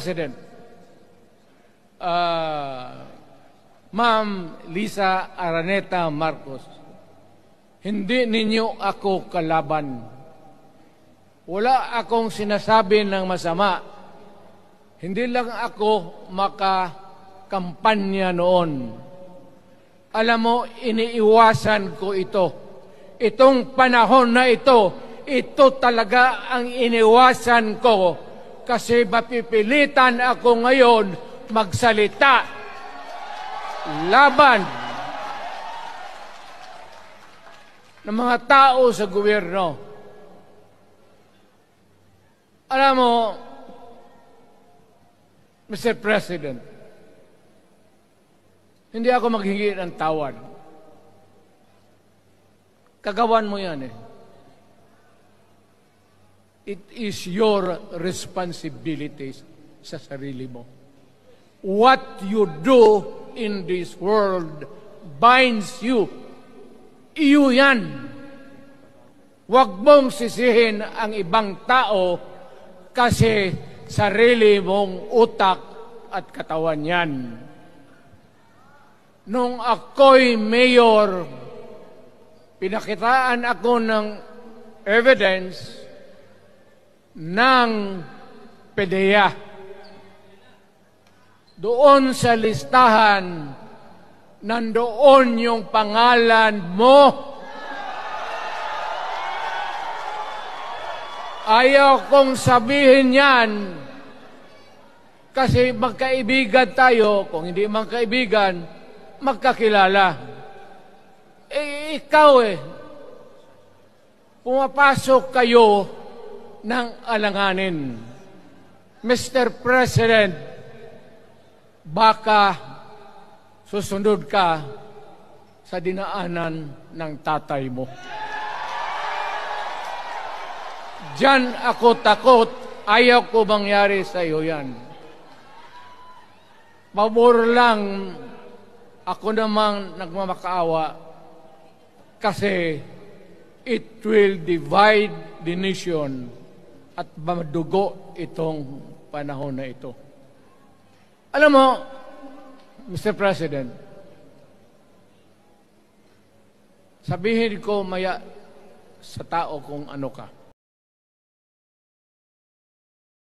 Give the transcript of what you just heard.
President, Ma'am Lisa Araneta Marcos, hindi ninyo ako kalaban. Wala akong sinasabi ng masama. Hindi lang ako makakampanya noon. Alam mo, iniiwasan ko ito. Itong panahon na ito talaga ang iniwasan ko kasi mapipilitan ako ngayon magsalita laban ng mga tao sa gobyerno. Alam mo, Mr. President, hindi ako maghingi ng tawad. Kagawan mo yan eh. It is your responsibility sa sarili mo. What you do in this world binds you. Iyo yan. Huwag mong sisihin ang ibang tao kasi sarili mong utak at katawan yan. Nung ako'y mayor, pinakitaan ako ng evidence ng PDEA. Doon sa listahan, nandoon yung pangalan mo. Ayaw kong sabihin yan kasi magkaibigan tayo. Kung hindi magkaibigan, magkakilala. Ikaw pumapasok kayo ng alanganin. Mr. President, baka susunod ka sa dinaanan ng tatay mo. Diyan ako takot. Ayaw ko mangyari sa iyo yan. Pabor lang, ako namang nagmamakaawa kasi it will divide the nation at madugo itong panahon na ito. Alam mo, Mr. President, sabihin ko maya sa tao kung ano ka.